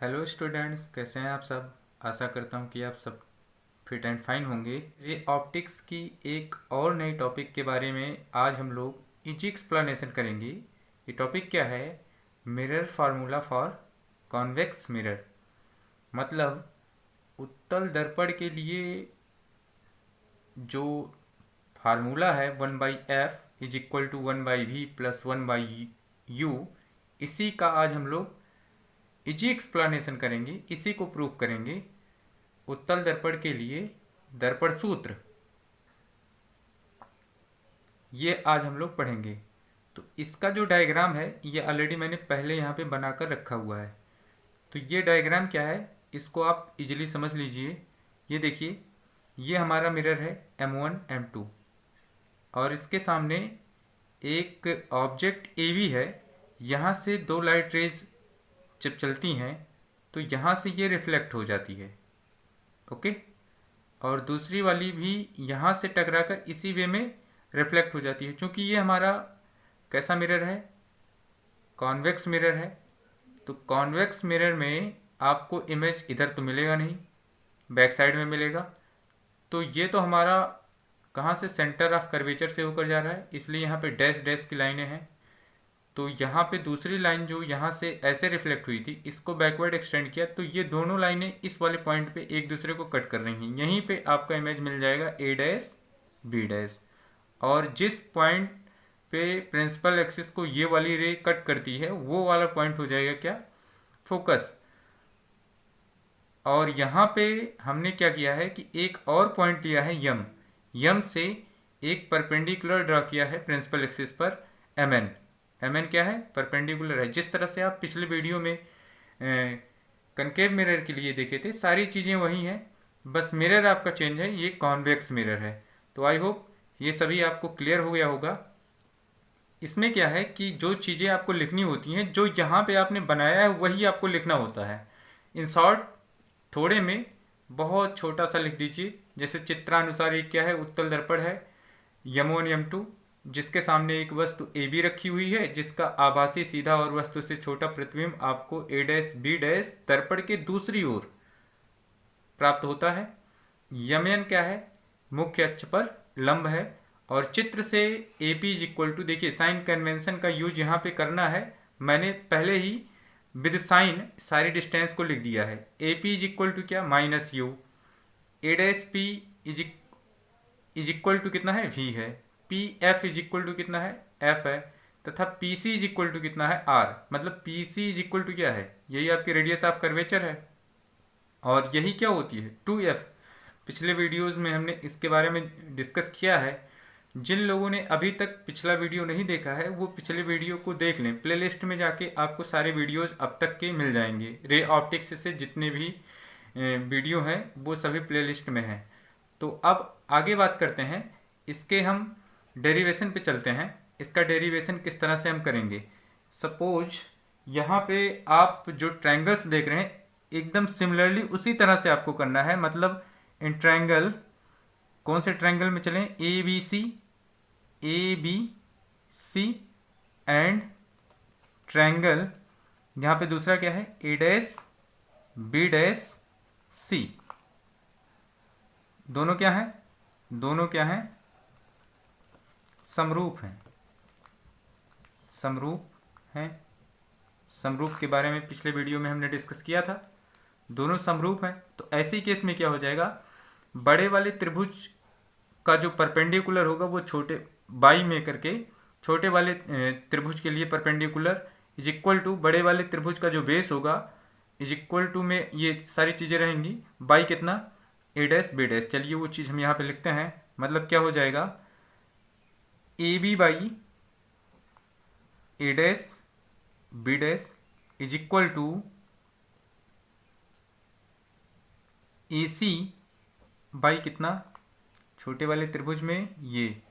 Hello students, कैसे हैं आप सब। आशा करता हूं कि आप सब फिट एंड फाइन होंगे। ये ऑप्टिक्स की एक और नई टॉपिक के बारे में आज हम लोग इजी एक्सप्लेनेशन करेंगे। ये टॉपिक क्या है? Mirror formula for convex mirror. मतलब उत्तल दर्पण के लिए जो फार्मूला है 1/f=1/v+1/u, इसी का आज हम लोग इजी एक्सप्लेनेशन करेंगे, इसी को प्रूव करेंगे। उत्तल दर्पण के लिए दर्पण सूत्र ये आज हम लोग पढ़ेंगे। तो इसका जो डायग्राम है ये ऑलरेडी मैंने पहले यहाँ पे बनाकर रखा हुआ है। तो ये डायग्राम क्या है, इसको आप इजीली समझ लीजिए। ये देखिए, ये हमारा मिरर है M1 M2 और इसके सामने एक ऑब्जेक्ट AB है। यहाँ से दो लाइट रेज जब चलती हैं तो यहाँ से ये रिफ्लेक्ट हो जाती है, ओके। और दूसरी वाली भी यहाँ से टकराकर इसी वे में रिफ्लेक्ट हो जाती है। क्योंकि ये हमारा कैसा मिरर है? कॉन्वेक्स मिरर है। तो कॉन्वेक्स मिरर में आपको इमेज इधर तो मिलेगा नहीं, बैक साइड में मिलेगा। तो ये तो हमारा कहाँ से, सेंटर ऑफ कर्वेचर से होकर जा रहा है, इसलिए यहाँ पे डैश डैश की लाइनें हैं। तो यहाँ पे दूसरी लाइन जो यहाँ से ऐसे रिफ्लेक्ट हुई थी, इसको बैकवर्ड एक्सटेंड किया तो ये दोनों लाइनें इस वाले पॉइंट पे एक दूसरे को कट कर रही हैं। यहीं पे आपका इमेज मिल जाएगा A डैश B डैश। और जिस पॉइंट पे प्रिंसिपल एक्सिस को ये वाली रे कट करती है वो वाला पॉइंट हो जाएगा क्या? फोकस। और यहाँ पे हमने क्या किया है कि एक और पॉइंट लिया है यम। यम से एक परपेंडिकुलर ड्रॉ किया है प्रिंसिपल एक्सिस पर MN। MN क्या है? परपेंडिकुलर है। जिस तरह से आप पिछले वीडियो में कनकेव मिरर के लिए देखे थे, सारी चीज़ें वही हैं, बस मिरर आपका चेंज है, ये कॉन्वेक्स मिरर है। तो आई होप ये सभी आपको क्लियर हो गया होगा। इसमें क्या है कि जो चीज़ें आपको लिखनी होती हैं, जो यहाँ पे आपने बनाया है वही आपको लिखना होता है। इन शॉर्ट, थोड़े में बहुत छोटा सा लिख दीजिए। जैसे चित्रानुसार ये क्या है? उत्तल दर्पण है M1 M2, जिसके सामने एक वस्तु AB रखी हुई है, जिसका आभासी सीधा और वस्तु से छोटा प्रतिबिंब आपको A डैश B डैश दर्पण के दूसरी ओर प्राप्त होता है। यमन क्या है? मुख्य अक्ष पर लंब है। और चित्र से AP इज इक्वल टू, देखिए साइन कन्वेंशन का यूज यहाँ पे करना है। मैंने पहले ही विद साइन सारी डिस्टेंस को लिख दिया है। AP इज इक्वल टू क्या? -u। A dash P is equal to कितना है? V है। PF इज इक्वल टू कितना है? F है। तथा PC इज इक्वल टू कितना है? R। मतलब PC इज इक्वल टू क्या है? यही आपकी रेडियस ऑफ कर्वेचर है। और यही क्या होती है? 2F। पिछले वीडियोस में हमने इसके बारे में डिस्कस किया है। जिन लोगों ने अभी तक पिछला वीडियो नहीं देखा है वो पिछले वीडियो को देख लें। प्लेलिस्ट में जाके आपको सारे वीडियोस अब तक के मिल जाएंगे। रे ऑप्टिक्स से जितने भी वीडियो हैं वो सभी प्लेलिस्ट में हैं। तो अब आगे बात करते हैं, इसके हम डेरिवेशन पे चलते हैं। इसका डेरिवेशन किस तरह से हम करेंगे? सपोज यहाँ पे आप जो ट्रायंगल्स देख रहे हैं, एकदम सिमिलरली उसी तरह से आपको करना है। मतलब इन ट्रायंगल, कौन से ट्रायंगल में चलें? ABC एंड ट्रायंगल, यहाँ पे दूसरा क्या है? A dash B dash C। दोनों क्या हैं? दोनों क्या हैं? समरूप हैं। समरूप हैं। समरूप के बारे में पिछले वीडियो में हमने डिस्कस किया था। दोनों समरूप हैं। तो ऐसे केस में क्या हो जाएगा? बड़े वाले त्रिभुज का जो परपेंडिकुलर होगा वो छोटे बाई में करके, छोटे वाले त्रिभुज के लिए परपेंडिकुलर इज इक्वल टू बड़े वाले त्रिभुज का जो बेस होगा इज इक्वल टू में ये सारी चीज़ें रहेंगी बाई कितना? A dash B dash. चलिए वो चीज़ हम यहाँ पे लिखते हैं। मतलब क्या हो जाएगा? AB by A dash B dash is equal to AC by कितना? छोटे वाले त्रिभुज में ये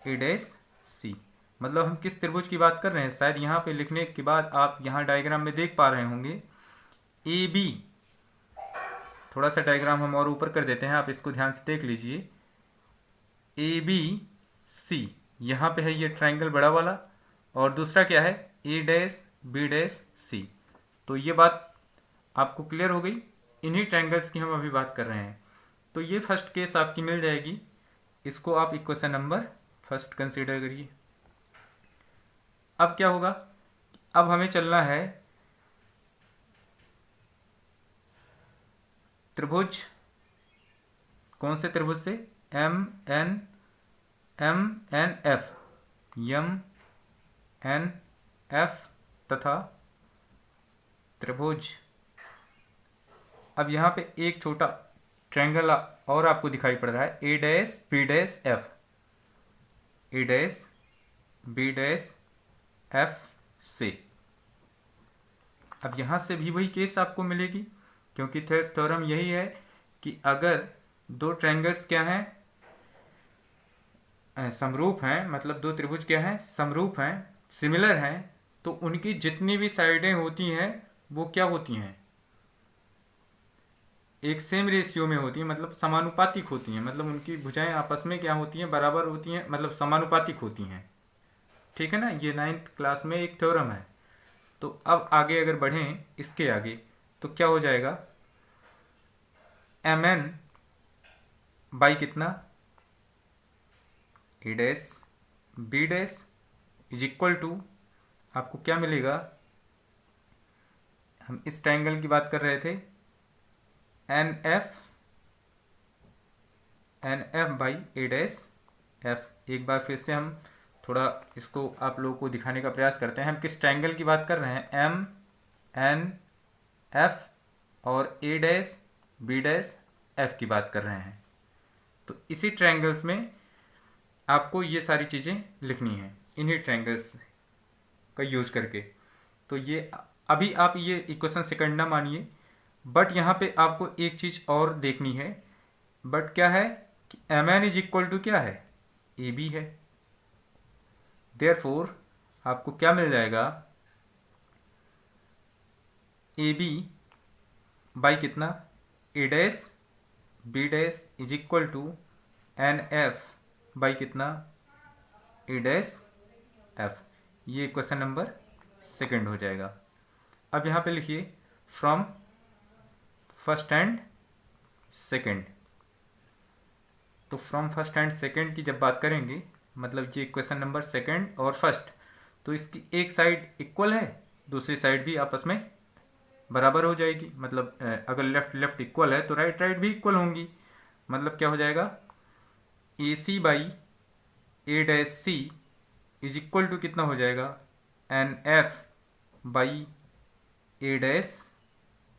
A डैश C। मतलब हम किस त्रिभुज की बात कर रहे हैं? शायद यहाँ पे लिखने के बाद आप यहाँ डायग्राम में देख पा रहे होंगे AB। थोड़ा सा डायग्राम हम और ऊपर कर देते हैं, आप इसको ध्यान से देख लीजिए। ABC यहाँ पे है ये ट्रायंगल बड़ा वाला, और दूसरा क्या है? A dash B dash C। तो ये बात आपको क्लियर हो गई। इन्हीं ट्रायंगल्स की हम अभी बात कर रहे हैं। तो ये फर्स्ट केस आपकी मिल जाएगी, इसको आप इक्वेशन नंबर फर्स्ट कंसीडर करिए। अब क्या होगा, अब हमें चलना है त्रिभुज, कौन से त्रिभुज से, M N F, M N F तथा त्रिभुज। अब यहाँ पे एक छोटा ट्रायंगल और आपको दिखाई पड़ रहा है, ए डैश बी डैश एफ, ए डैश बी डैश एफ से। अब यहाँ से भी वही केस आपको मिलेगी, क्योंकि थेल्स थ्योरम यही है कि अगर दो ट्रायंगल्स क्या हैं, समरूप हैं, मतलब दो त्रिभुज क्या हैं, समरूप हैं, सिमिलर हैं, तो उनकी जितनी भी साइडें होती हैं वो क्या होती हैं, एक सेम रेशियो में होती हैं, मतलब समानुपातिक होती हैं, मतलब उनकी भुजाएं आपस में क्या होती हैं, बराबर होती हैं, मतलब समानुपातिक होती हैं। ठीक है ना, ये 9th क्लास में एक थ्योरम है। तो अब आगे अगर बढ़ें इसके आगे, तो क्या हो जाएगा, एम एन बाई कितना, A dash B dash is equal to, आपको क्या मिलेगा, हम इस ट्रायंगल की बात कर रहे थे, N F by A dash F. एक बार फिर से हम थोड़ा इसको आप लोगों को दिखाने का प्रयास करते हैं। हम किस ट्रायंगल की बात कर रहे हैं, एम एन एफ और ए डैश बी डैश एफ की बात कर रहे हैं। तो इसी ट्रायंगल्स में आपको ये सारी चीज़ें लिखनी है, इन्हीं ट्रायंगल्स का यूज करके। तो ये अभी आप ये इक्वेशन सेकंड ना मानिए, बट यहाँ पे आपको एक चीज़ और देखनी है, बट क्या है कि M N is equal to क्या है, ए बी है। देयरफॉर आपको क्या मिल जाएगा, ए बी बाई कितना, A dash B dash is equal to N F by कितना, ए डैश एफ। ये क्वेश्चन नंबर सेकंड हो जाएगा। अब यहाँ पे लिखिए फ्रॉम फर्स्ट एंड सेकंड। तो फ्रॉम फर्स्ट एंड सेकंड की जब बात करेंगे, मतलब ये क्वेश्चन नंबर सेकंड और फर्स्ट, तो इसकी एक साइड इक्वल है, दूसरी साइड भी आपस में बराबर हो जाएगी। मतलब अगर लेफ्ट लेफ्ट इक्वल है तो राइट राइट भी इक्वल होंगी। मतलब क्या हो जाएगा, A C by A dash C is equal to कितना हो जाएगा, N F by A dash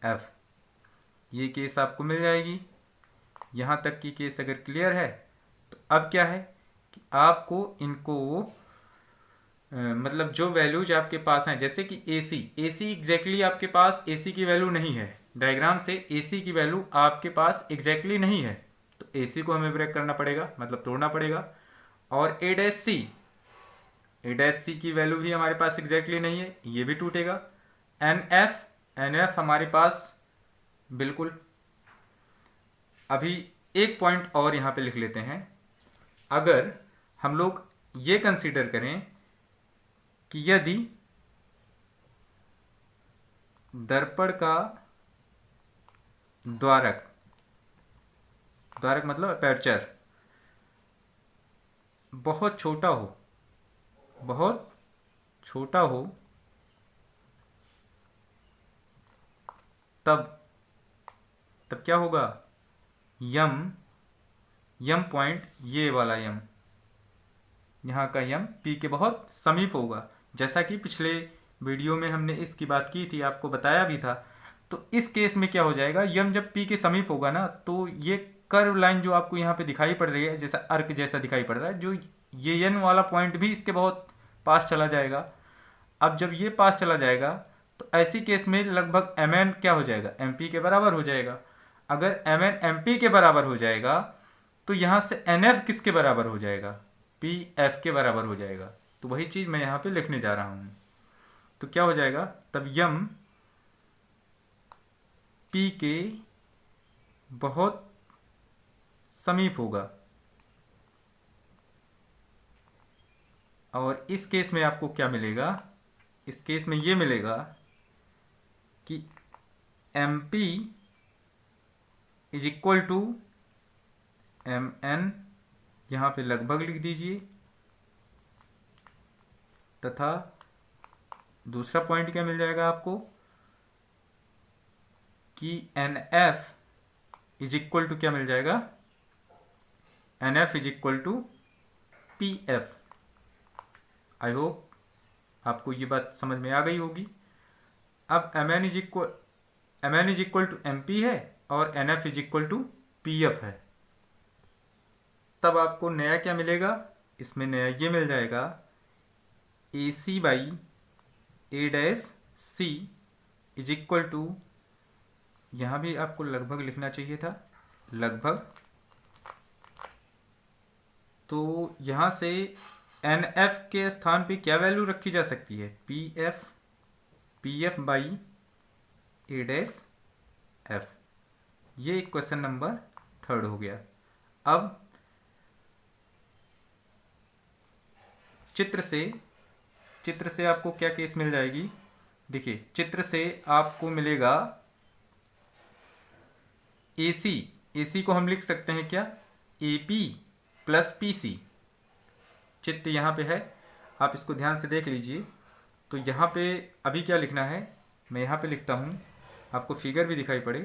F. ये केस आपको मिल जाएगी। यहाँ तक की केस अगर क्लियर है, तो अब क्या है कि आपको इनको मतलब जो वैल्यूज आपके पास हैं, जैसे कि AC एग्जैक्टली आपके पास AC की वैल्यू नहीं है, डायग्राम से AC की वैल्यू आपके पास एग्जैक्टली नहीं है, तो AC को हमें ब्रेक करना पड़ेगा, मतलब तोड़ना पड़ेगा। और A डैश सी की वैल्यू भी हमारे पास एग्जैक्टली नहीं है, ये भी टूटेगा। NF हमारे पास बिल्कुल। अभी एक पॉइंट और यहाँ पे लिख लेते हैं, अगर हम लोग ये कंसीडर करें कि यदि दर्पण का द्वारक मतलब अपर्चर बहुत छोटा हो, तब क्या होगा, यम पॉइंट, ये वाला यम, यहाँ का यम पी के बहुत समीप होगा। जैसा कि पिछले वीडियो में हमने इसकी बात की थी, आपको बताया भी था। तो इस केस में क्या हो जाएगा, यम जब पी के समीप होगा ना, तो ये कर्व लाइन जो आपको यहाँ पे दिखाई पड़ रही है, जैसा अर्क जैसा दिखाई पड़ रहा है, जो ये एन वाला पॉइंट भी इसके बहुत पास चला जाएगा। अब जब ये पास चला जाएगा, तो ऐसी केस में लगभग एम एन क्या हो जाएगा, एम पी के बराबर हो जाएगा। अगर एम एन एम पी के बराबर हो जाएगा, तो यहाँ से एन एफ किसके बराबर हो जाएगा, पी एफ के बराबर हो जाएगा। तो वही चीज़ मैं यहाँ पे लिखने जा रहा हूँ। तो क्या हो जाएगा, तब यम पी के बहुत समीप होगा। और इस केस में आपको क्या मिलेगा, इस केस में ये मिलेगा कि M P is equal to M N, यहाँ पे लगभग लिख दीजिए, तथा दूसरा पॉइंट क्या मिल जाएगा आपको कि N F is equal to क्या मिल जाएगा, N F is equal to P F. I hope आपको ये बात समझ में आ गई होगी। अब M N is equal to M P है और N F is equal to P F है। तब आपको नया क्या मिलेगा, इसमें नया ये मिल जाएगा A C by A dash C is equal to, यहाँ भी आपको लगभग लिखना चाहिए था, लगभग, तो यहाँ से एन एफ के स्थान पे क्या वैल्यू रखी जा सकती है, P F by A dash F. ये एक क्वेश्चन नंबर 3 हो गया। अब चित्र से आपको क्या केस मिल जाएगी, देखिए चित्र से आपको मिलेगा AC को हम लिख सकते हैं क्या, AP प्लस PC। चित्र यहाँ पे है, आप इसको ध्यान से देख लीजिए। तो यहाँ पे अभी क्या लिखना है, मैं यहाँ पे लिखता हूँ, आपको फिगर भी दिखाई पड़े।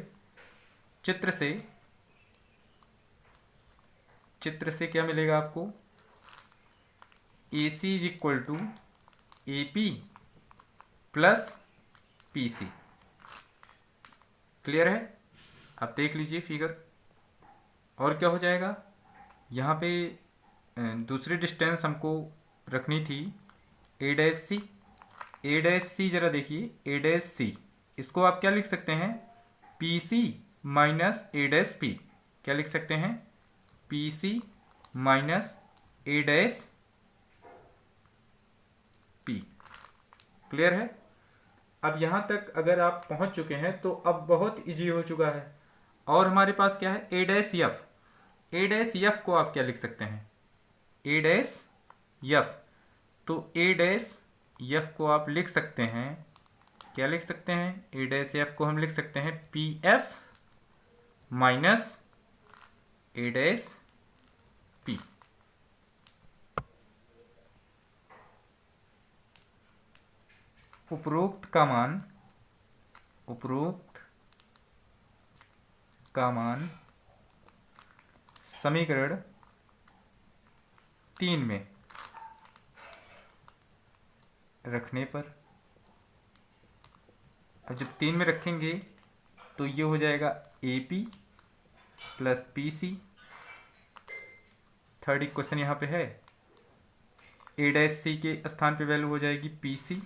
चित्र से क्या मिलेगा आपको, AC is equal to AP plus PC। Clear है, आप देख लीजिए फिगर। और क्या हो जाएगा, यहाँ पे दूसरी डिस्टेंस हमको रखनी थी ए डैश सी, जरा देखिए ए डैश सी, इसको आप क्या लिख सकते हैं, PC minus A dash P। क्या लिख सकते हैं, PC minus A dash P। Clear है। अब यहाँ तक अगर आप पहुँच चुके हैं तो अब बहुत इजी हो चुका है। और हमारे पास क्या है, ए डैश एफ को आप क्या लिख सकते हैं, ए डैश एफ। तो ए डैश एफ को आप लिख सकते हैं, क्या लिख सकते हैं, ए डैश एफ को हम लिख सकते हैं P F minus A dash P. उपरोक्त का मान समीकरण 3 में रखने पर, अब जब 3 में रखेंगे तो ये हो जाएगा AP plus PC। Third equation यहाँ पे है, ए डैश सी के स्थान पे वैल्यू हो जाएगी PC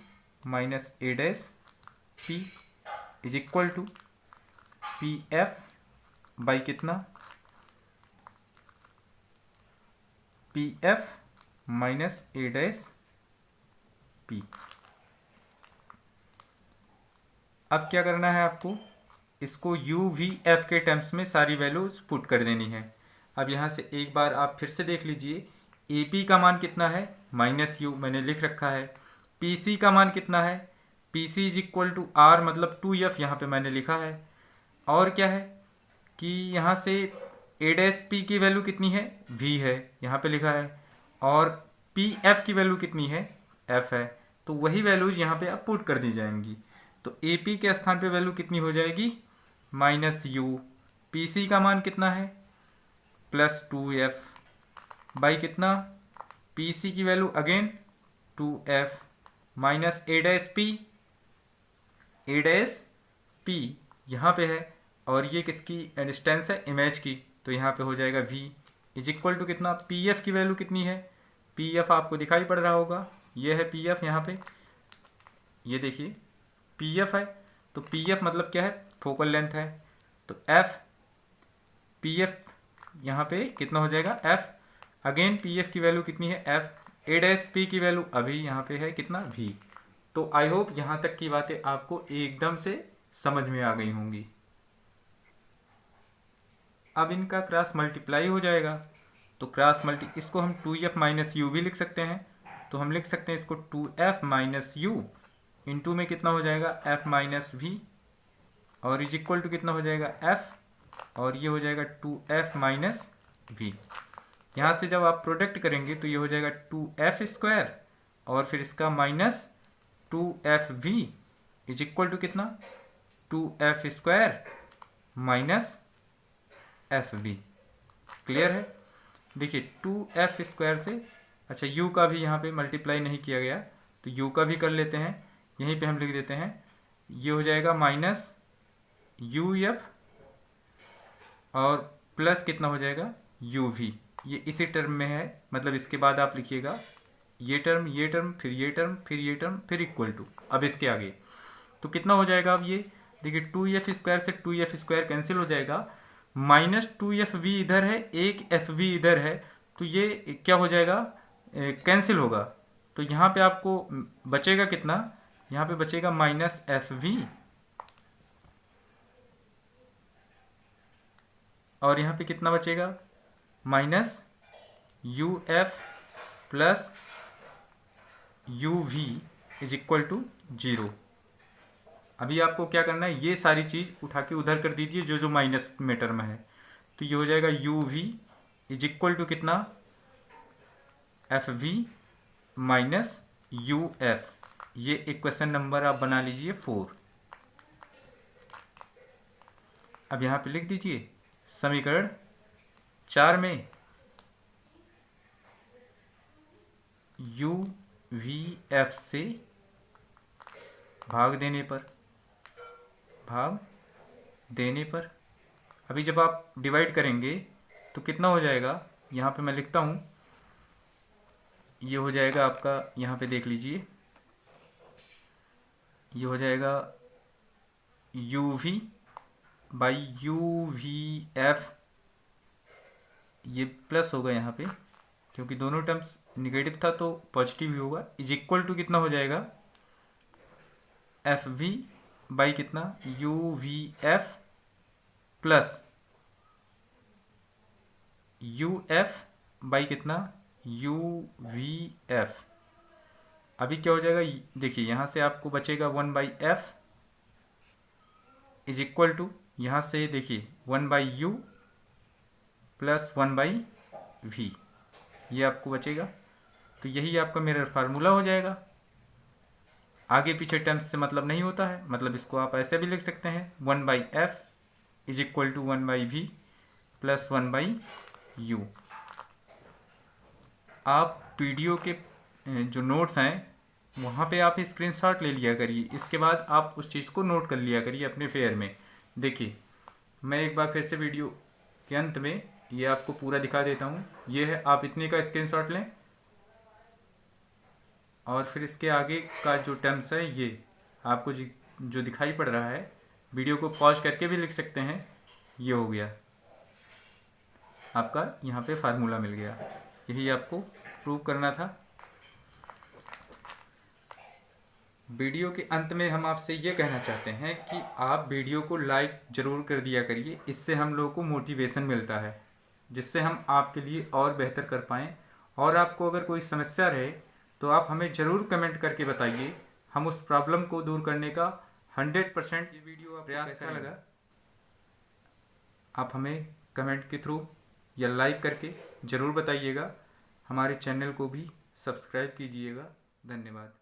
minus A dash P is equal to PF by कितना, PF minus A dash P। अब क्या करना है आपको, इसको UVF के टर्म्स में सारी वैल्यूज पुट कर देनी है। अब यहाँ से एक बार आप फिर से देख लीजिए, AP का मान कितना है, माइनस U मैंने लिख रखा है। PC का मान कितना है, PC is equal to R मतलब 2F यहाँ पे मैंने लिखा है। और क्या है कि यहाँ से ए डैश P की वैल्यू कितनी है, V है, यहाँ पे लिखा है। और PF की वैल्यू कितनी है, F है। तो वही वैल्यूज यहाँ पे आप पुट कर दी जाएंगी। तो AP के स्थान पे वैल्यू कितनी हो जाएगी, माइनस U। PC का मान कितना है, प्लस 2F बाई कितना, PC की value again 2F minus A dash P यहाँ पे है। और ये किसकी डिस्टेंस है, इमेज की, तो यहाँ पे हो जाएगा V इज इक्वल टू कितना, PF की वैल्यू कितनी है, PF आपको दिखाई पड़ रहा होगा, ये है PF यहाँ पे, ये देखिए PF है। तो PF मतलब क्या है, फोकल लेंथ है। तो PF यहाँ पे कितना हो जाएगा, F। अगेन PF की वैल्यू कितनी है, F। ए डैश P की वैल्यू अभी यहाँ पे है कितना, V। तो आई होप यहाँ तक की बातें आपको एकदम से समझ में आ गई होंगी। अब इनका क्रॉस मल्टीप्लाई हो जाएगा, तो क्रॉस इसको हम 2F माइनस U भी लिख सकते हैं। तो हम लिख सकते हैं इसको 2F माइनस U इंटू में कितना हो जाएगा, F माइनस V और इज इक्वल टू कितना हो जाएगा एफ, और ये हो जाएगा 2f माइनस वी। यहाँ से जब आप प्रोडक्ट करेंगे तो ये हो जाएगा 2f स्क्वायर और फिर इसका minus 2fv is equal to कितना 2f square minus fv। Clear है? देखिए 2f स्क्वायर से, अच्छा u का भी यहाँ पे मल्टीप्लाई नहीं किया गया तो u का भी कर लेते हैं, यहीं पे हम लिख देते हैं, ये हो जाएगा माइनस uf और प्लस कितना हो जाएगा uv। ये इसी टर्म में है, मतलब इसके बाद आप लिखिएगा ये टर्म, ये टर्म, फिर ये टर्म, फिर ये टर्म, फिर इक्वल टू। अब इसके आगे तो कितना हो जाएगा? अब ये देखिए 2f स्क्वायर से 2f स्क्वायर कैंसिल हो जाएगा, माइनस 2fv इधर है, एक fv इधर है, तो ये क्या हो जाएगा? कैंसिल होगा। तो यहाँ पे आपको बचेगा कितना? यहाँ पे बचेगा माइनस fv और यहाँ पे कितना बचेगा? Minus uf plus uv is equal to 0। अभी आपको क्या करना है, ये सारी चीज़ उठा के उधर कर दीजिए जो जो माइनस में टर्म है। तो ये हो जाएगा uv इज इक्वल टू कितना? fv minus uf। ये इक्वेशन नंबर आप बना लीजिए 4। अब यहाँ पे लिख दीजिए समीकरण 4 में uvf से भाग देने पर अभी जब आप डिवाइड करेंगे तो कितना हो जाएगा? यहाँ पे मैं लिखता हूँ, ये हो जाएगा आपका, यहाँ पे देख लीजिए, ये हो जाएगा uv बाई uvf, ये प्लस होगा यहाँ पे क्योंकि दोनों टर्म्स निगेटिव था तो पॉजिटिव ही होगा, इज इक्वल टू कितना हो जाएगा? fv बाई कितना? uvf प्लस uf बाई कितना? uvf। अभी क्या हो जाएगा? देखिए यहाँ से आपको बचेगा 1 by F is equal to, यहाँ से देखिए 1 by U plus 1 by V, ये आपको बचेगा। तो यही आपका मिरर फार्मूला हो जाएगा। आगे पीछे टर्म्स से मतलब नहीं होता है, मतलब इसको आप ऐसे भी लिख सकते हैं 1 by F is equal to 1 by V plus 1 by U. आप वीडियो के जो नोट्स हैं वहाँ पे आप स्क्रीनशॉट ले लिया करिए, इसके बाद आप उस चीज़ को नोट कर लिया करिए अपने फेयर में। देखिए मैं एक बार फिर से वीडियो के अंत में ये आपको पूरा दिखा देता हूँ। ये है, आप इतने का स्क्रीनशॉट लें और फिर इसके आगे का जो टर्म्स है ये आपको जो दिखाई पड़ रहा है, वीडियो को पॉज करके भी लिख सकते हैं। ये हो गया आपका, यहाँ पे फार्मूला मिल गया। यही आपको प्रूव करना था। वीडियो के अंत में हम आपसे ये कहना चाहते हैं कि आप वीडियो को लाइक ज़रूर कर दिया करिए, इससे हम लोगों को मोटिवेशन मिलता है जिससे हम आपके लिए और बेहतर कर पाएँ। और आपको अगर कोई समस्या रहे तो आप हमें ज़रूर कमेंट करके बताइए, हम उस प्रॉब्लम को दूर करने का 100% ये वीडियो आप प्रयास कैसा लगा आप हमें कमेंट के थ्रू या लाइक करके ज़रूर बताइएगा। हमारे चैनल को भी सब्सक्राइब कीजिएगा। धन्यवाद।